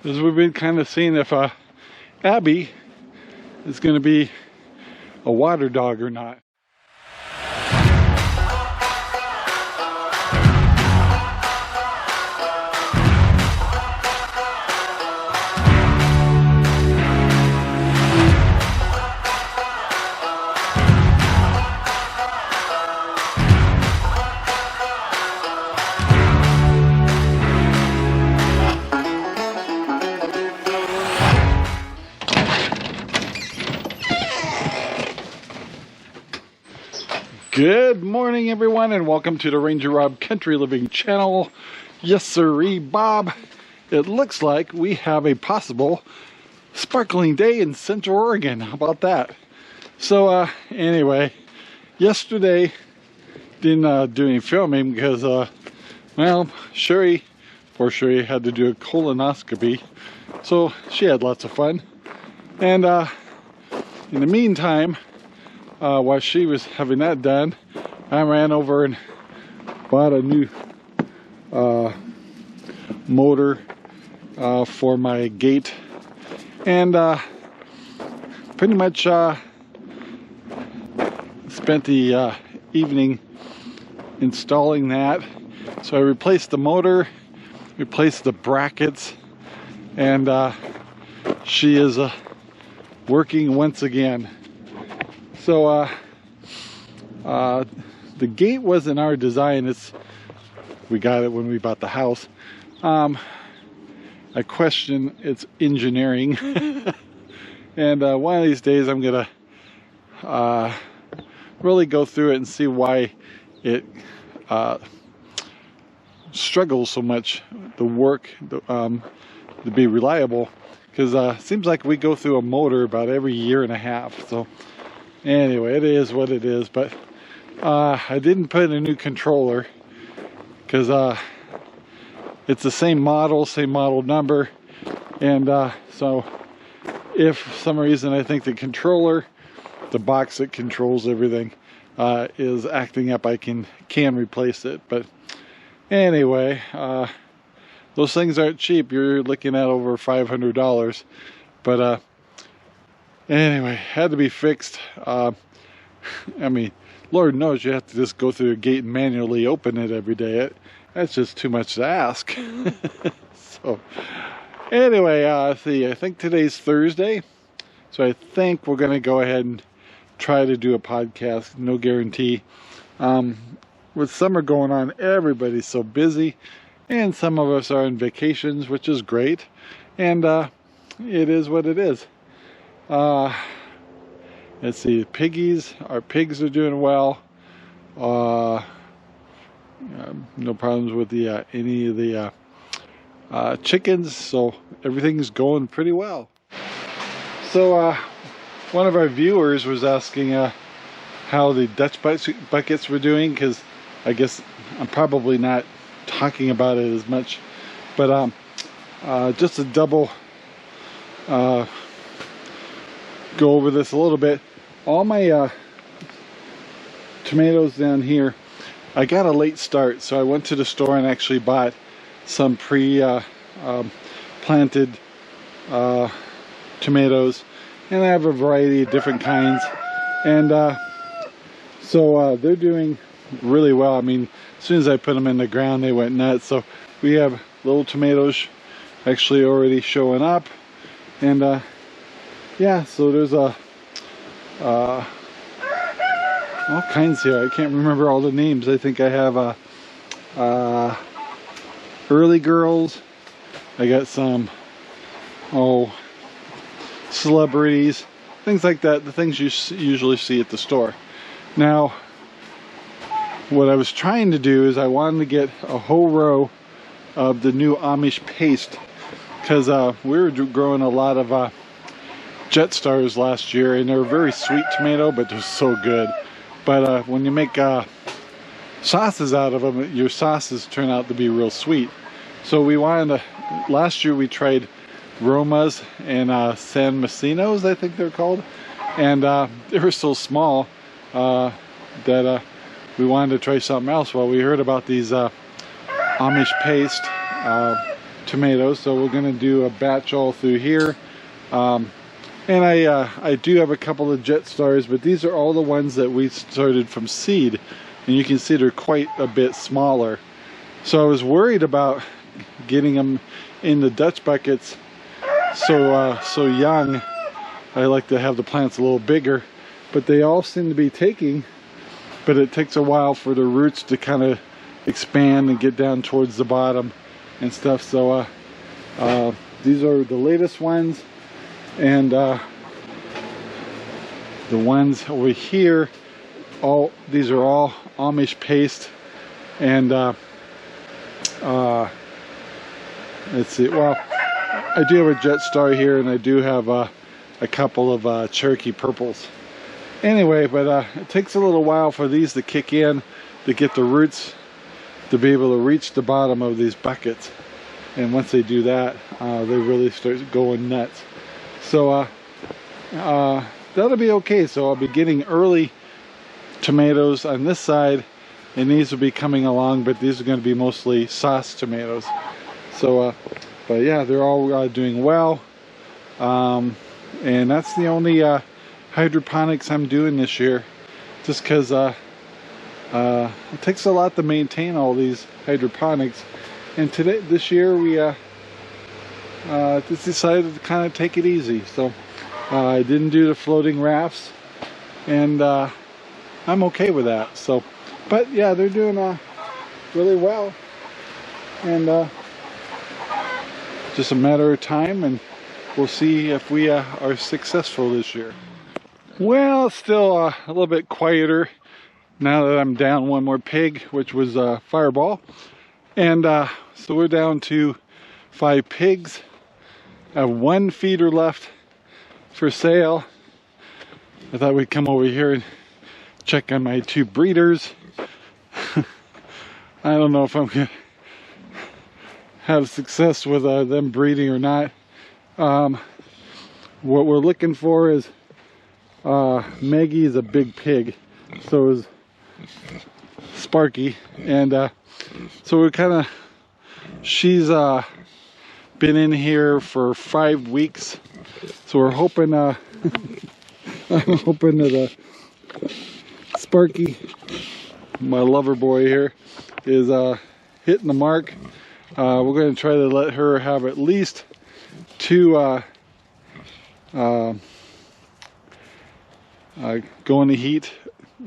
is we've been kind of seeing if Abby is going to be a water dog or not. Good morning, everyone, and welcome to the RangerRob Country Living channel. Yes, sirree, Bob. It looks like we have a possible sparkling day in Central Oregon. How about that? So, anyway, yesterday didn't do any filming because, well, poor Sherry had to do a colonoscopy, so she had lots of fun. And in the meantime, while she was having that done, I ran over and bought a new motor for my gate, and pretty much spent the evening installing that. So I replaced the motor, replaced the brackets, and she is working once again. So the gate wasn't our design. We got it when we bought the house. I question its engineering. And one of these days I'm gonna really go through it and see why it struggles so much, the work to be reliable, because it seems like we go through a motor about every year and a half. So anyway, it is what it is. But I didn't put in a new controller because it's the same model number, and so if for some reason I think the controller, the box that controls everything, is acting up, I can replace it. But anyway, those things aren't cheap. You're looking at over $500. But anyway, had to be fixed. I mean, Lord knows you have to just go through the gate and manually open it every day. That's just too much to ask. So anyway, see, I think today's Thursday, so I think we're going to go ahead and try to do a podcast. No guarantee. With summer going on, everybody's so busy, and some of us are on vacations, which is great, and it is what it is. Let's see, our pigs are doing well. No problems with any of the chickens, so everything's going pretty well. So one of our viewers was asking how the Dutch buckets were doing, because I guess I'm probably not talking about it as much, but just to double go over this a little bit. All my tomatoes down here, I got a late start, so I went to the store and actually bought some planted tomatoes, and I have a variety of different kinds, and so they're doing really well. I mean, as soon as I put them in the ground, they went nuts. So we have little tomatoes actually already showing up, and yeah, so there's all kinds here. I can't remember all the names. I think I have early girls. I got some celebrities, things like that, the things you usually see at the store. Now, what I was trying to do is I wanted to get a whole row of the new Amish paste, because we were growing a lot of Jet Stars last year, and they're a very sweet tomato, but they're so good. But when you make sauces out of them, your sauces turn out to be real sweet. So we wanted to, last year we tried Romas and San Macinos, I think they're called, and they were so small that we wanted to try something else. Well, we heard about these Amish paste, tomatoes, so we're going to do a batch all through here. And I do have a couple of Jet Stars, but these are all the ones that we started from seed, and you can see they're quite a bit smaller. So I was worried about getting them in the Dutch buckets so young. I like to have the plants a little bigger, but they all seem to be taking, but it takes a while for the roots to kind of expand and get down towards the bottom and stuff. So these are the latest ones, and the ones over here, these are all Amish paste. And let's see, well, I do have a Jet Star here, and I do have a couple of Cherokee Purples. Anyway, but it takes a little while for these to kick in, to get the roots to be able to reach the bottom of these buckets. And once they do that, they really start going nuts. So that'll be okay. So I'll be getting early tomatoes on this side, and these will be coming along, but these are going to be mostly sauce tomatoes. So but yeah, they're all doing well, and that's the only hydroponics I'm doing this year, just because it takes a lot to maintain all these hydroponics. And this year we just decided to kind of take it easy. So I didn't do the floating rafts, and I'm okay with that. So, but yeah, they're doing really well, and just a matter of time, and we'll see if we are successful this year. Well, it's still a little bit quieter now that I'm down one more pig, which was Fireball. And so we're down to 5 pigs. I have 1 feeder left for sale. I thought we'd come over here and check on my 2 breeders. I don't know if I'm gonna have success with them breeding or not. What we're looking for is Maggie is a big pig, so is Sparky, and so we're kind of, she's been in here for 5 weeks, so we're hoping I'm hoping that Sparky, my lover boy here, is hitting the mark. We're going to try to let her have at least 2 going to heat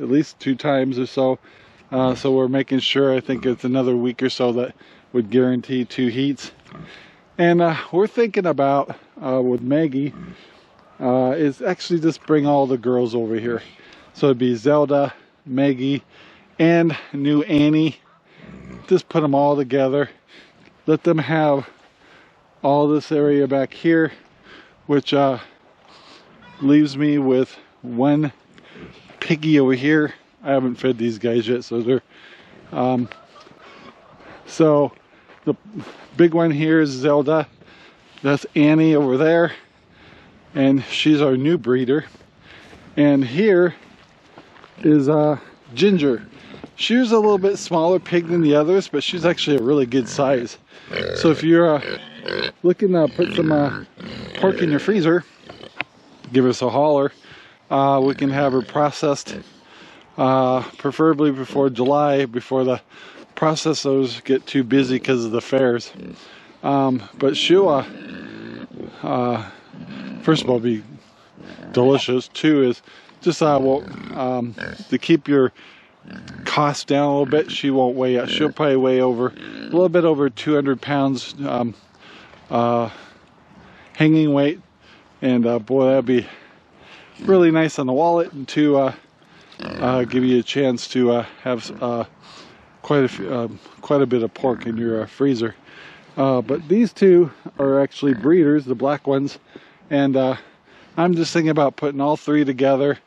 at least 2 times or so. So we're making sure, I think it's another week or so that would guarantee 2 heats. And we're thinking about, with Maggie, is actually just bring all the girls over here. So it'd be Zelda, Maggie, and new Annie. Just put them all together. Let them have all this area back here, which leaves me with 1 piggy over here. I haven't fed these guys yet, so they're so the big one here is Zelda. That's Annie over there, and she's our new breeder. And here is Ginger. She was a little bit smaller pig than the others, but she's actually a really good size. So if you're looking to put some pork in your freezer, give us a holler. We can have her processed, preferably before July, before the processors get too busy because of the fairs. But she'll, first of all, be delicious. 2 is just to keep your cost down a little bit. She won't weigh out. She'll probably weigh over a little bit over 200 pounds hanging weight, and boy, that'd be really nice on the wallet, and to give you a chance to have quite a bit of pork in your freezer. But these 2 are actually breeders, the black ones, and I'm just thinking about putting all 3 together.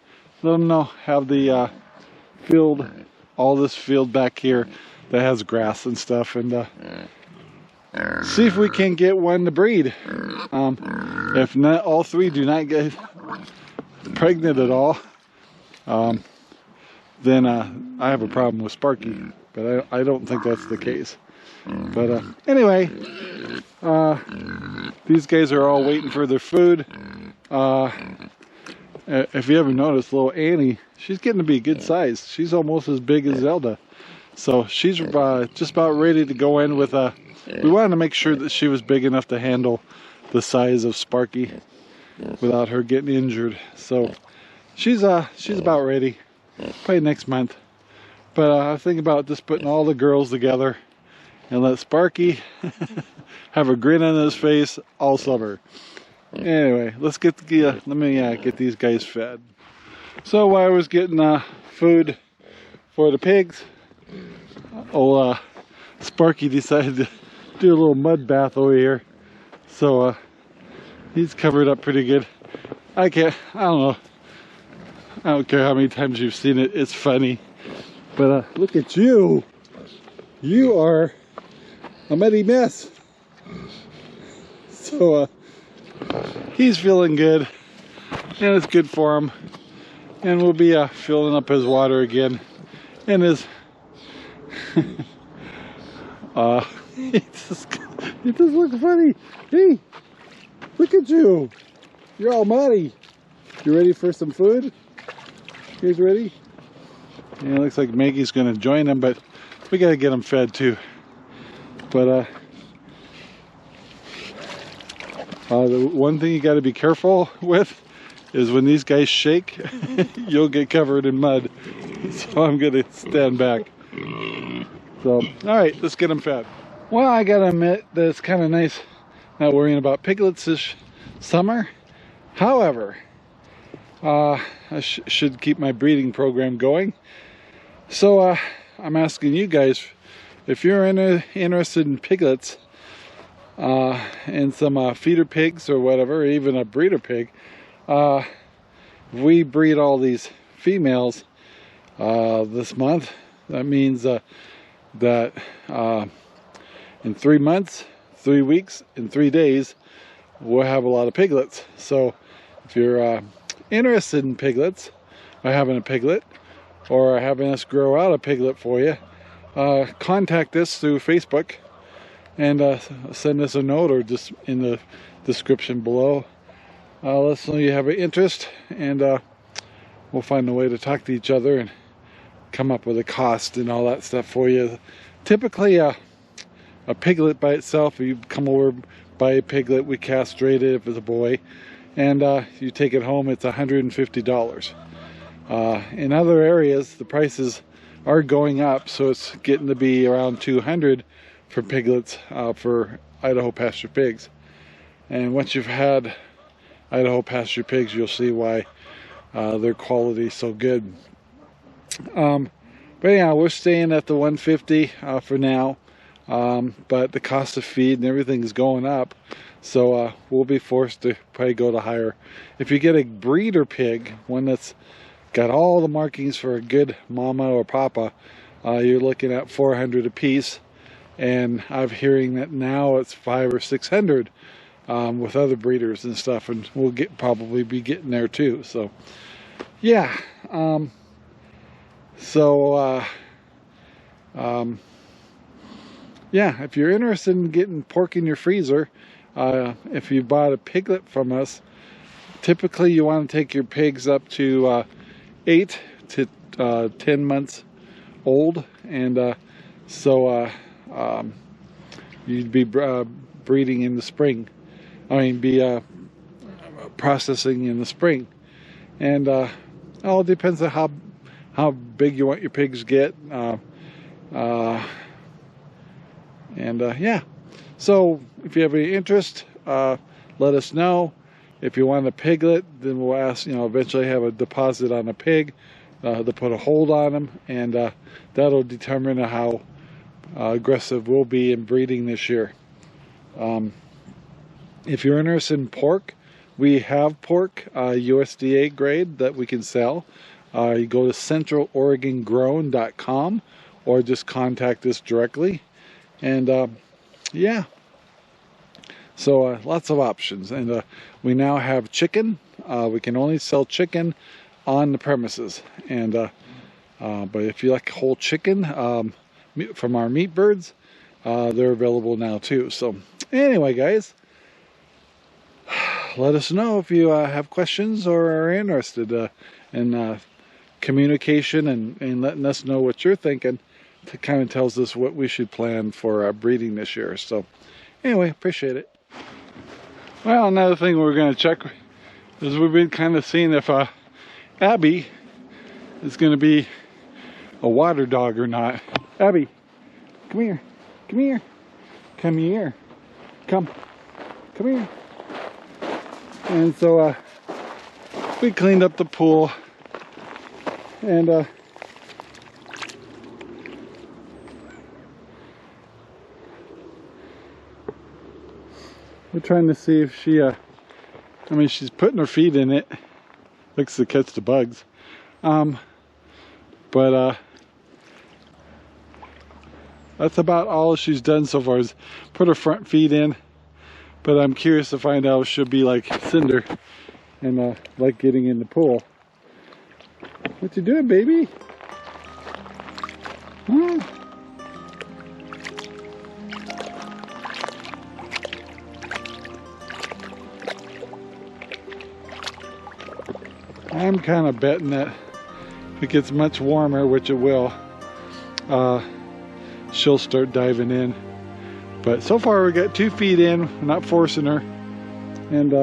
Let them know, have the field, all this field back here that has grass and stuff, and see if we can get 1 to breed. If not, all 3 do not get pregnant at all, then I have a problem with Sparky, but I don't think that's the case. But anyway, These guys are all waiting for their food. If you ever noticed, little Annie, she's getting to be a good size. She's almost as big as Zelda. So she's just about ready to go in with we wanted to make sure that she was big enough to handle the size of Sparky without her getting injured. So she's about ready, probably next month. But I think about just putting all the girls together and let Sparky have a grin on his face all summer. Anyway, let's get let me get these guys fed. So while I was getting food for the pigs, Sparky decided to do a little mud bath over here. So he's covered up pretty good. I don't know. I don't care how many times you've seen it. It's funny. But look at you. You are a muddy mess. So he's feeling good, and it's good for him. And we'll be filling up his water again. And his he just looks funny. Hey, look at you. You're all muddy. You ready for some food? You guys ready? Yeah, it looks like Maggie's gonna join him, but we gotta get him fed too. But the one thing you gotta be careful with is when these guys shake, you'll get covered in mud. So I'm gonna stand back. So, alright, let's get them fed. Well, I gotta admit that it's kind of nice not worrying about piglets this summer. However, I should keep my breeding program going. So I'm asking you guys, if you're interested in piglets and some feeder pigs or whatever, or even a breeder pig, we breed all these females this month. That means that in 3 months, 3 weeks, and 3 days, we'll have a lot of piglets. So if you're interested in piglets, or having a piglet, or having us grow out a piglet for you, contact us through Facebook and send us a note, or just in the description below. Let us know you have an interest, and we'll find a way to talk to each other and come up with a cost and all that stuff for you. Typically a piglet by itself, you come over, buy a piglet, we castrate it if it's a boy, and you take it home, it's $150. In other areas the prices are going up, so it's getting to be around $200 for piglets for Idaho Pasture Pigs. And once you've had Idaho Pasture Pigs, you'll see why their quality is so good. But yeah, we're staying at the $150 for now, but the cost of feed and everything is going up, so we'll be forced to probably go to higher. If you get a breeder pig, one that's got all the markings for a good mama or papa, you're looking at $400 a piece, and I'm hearing that now it's $500 or $600 with other breeders and stuff, and we'll probably be getting there too. So yeah, yeah, if you're interested in getting pork in your freezer, if you bought a piglet from us, typically you want to take your pigs up to 8 to 10 months old, and so you'd be breeding in the spring. Be processing in the spring, and it all depends on how big you want your pigs to get. Yeah, so if you have any interest, let us know. If you want a piglet, then we'll ask, eventually have a deposit on a pig to put a hold on them, and that'll determine how aggressive we'll be in breeding this year. If you're interested in pork, we have pork, USDA grade, that we can sell. You go to centraloregongrown.com, or just contact us directly. And yeah, so lots of options. And we now have chicken. We can only sell chicken on the premises. And but if you like whole chicken from our meat birds, they're available now too. So anyway, guys, let us know if you have questions or are interested in communication and letting us know what you're thinking. It kind of tells us what we should plan for breeding this year. So anyway, appreciate it. Well, another thing we're going to check is we've been kind of seeing if Abby is going to be a water dog or not. Abby, come here. Come here. Come here. Come here. And so we cleaned up the pool, and we're trying to see if she I mean, she's putting her feet in it, likes to catch the bugs, but that's about all she's done so far, is put her front feet in. But I'm curious to find out if she'll be like Cinder and like getting in the pool. What you doing, baby? Huh? I'm kind of betting that if it gets much warmer, which it will, she'll start diving in. But so far we got 2 feet in, we're not forcing her, and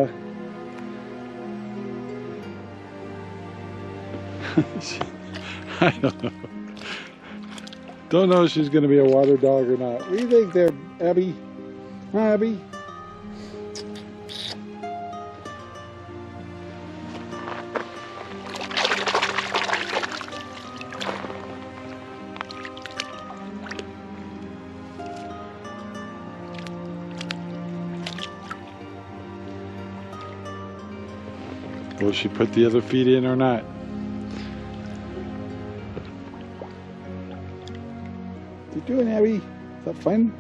I don't know. Don't know if she's going to be a water dog or not. What do you think there, Abby? Huh, Abby? Will she put the other feet in or not? What you doing, Abby? Is that fun?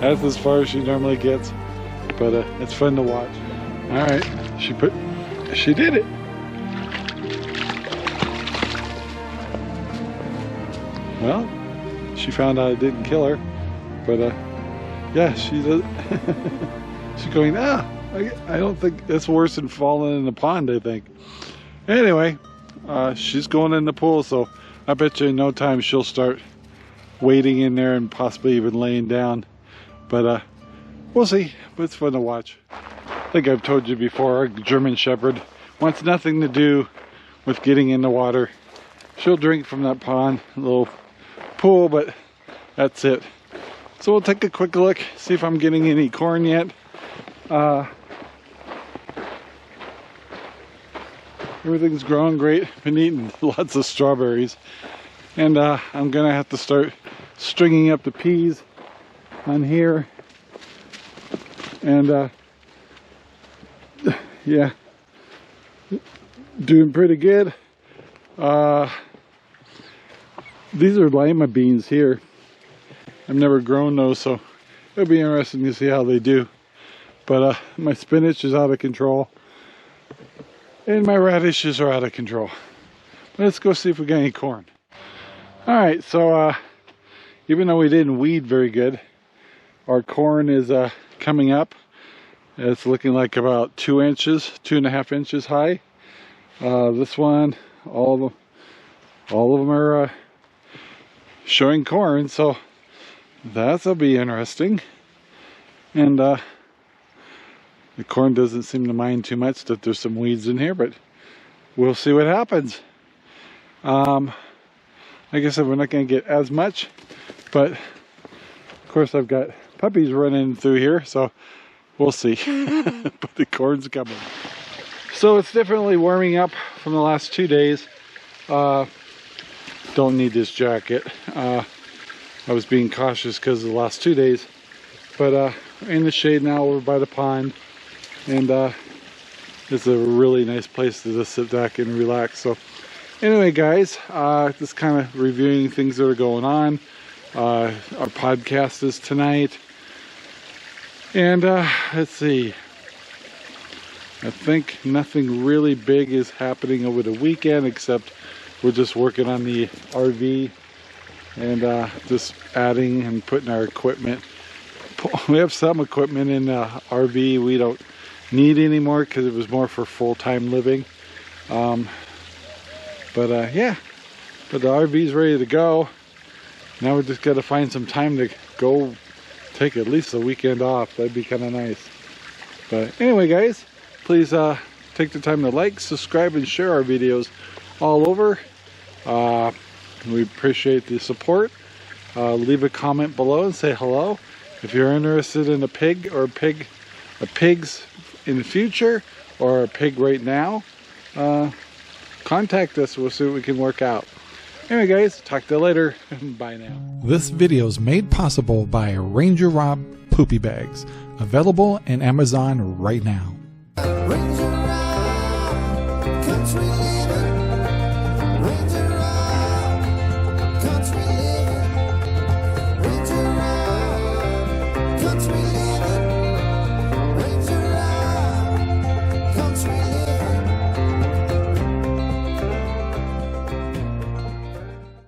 That's as far as she normally gets, but it's fun to watch. All right, she did it. Well, she found out it didn't kill her, but yeah, she's going, I don't think it's worse than falling in the pond, I think. Anyway, she's going in the pool, so I bet you in no time she'll start wading in there and possibly even laying down. But we'll see, but it's fun to watch. I think I've told you before, our German Shepherd wants nothing to do with getting in the water. She'll drink from that pond, little pool, but that's it. So we'll take a quick look, see if I'm getting any corn yet. Everything's growing great. Been eating lots of strawberries. And I'm gonna have to start stringing up the peas on here, and yeah, doing pretty good. These are lima beans here. I've never grown those, so it'll be interesting to see how they do. But my spinach is out of control, and my radishes are out of control. Let's go see if we got any corn. All right, so even though we didn't weed very good, our corn is coming up. It's looking like about 2.5 inches high. This one, all of them are showing corn, so that'll be interesting. And the corn doesn't seem to mind too much that there's some weeds in here, but we'll see what happens. Like I said, we're not going to get as much, but of course I've got puppies running through here, so we'll see. But the corn's coming. So it's definitely warming up from the last 2 days. Don't need this jacket. I was being cautious because of the last 2 days. But in the shade now over by the pond. And it's a really nice place to just sit back and relax. So anyway, guys, just kind of reviewing things that are going on. Our podcast is tonight. And let's see. I think nothing really big is happening over the weekend, except we're just working on the RV and just adding and putting our equipment. We have some equipment in the RV we don't need anymore because it was more for full-time living. Yeah, but the RV's ready to go. Now we just got to find some time to go take at least a weekend off. That'd be kind of nice. But anyway, guys, please take the time to like, subscribe, and share our videos all over. We appreciate the support. Leave a comment below and say hello. If you're interested in a pig or a pigs in the future or a pig right now, contact us. We'll see what we can work out. Anyway, guys, talk to you later. Bye now. This video is made possible by RangerRob Poopy Bags, available in Amazon right now. RangerRob, country living, RangerRob.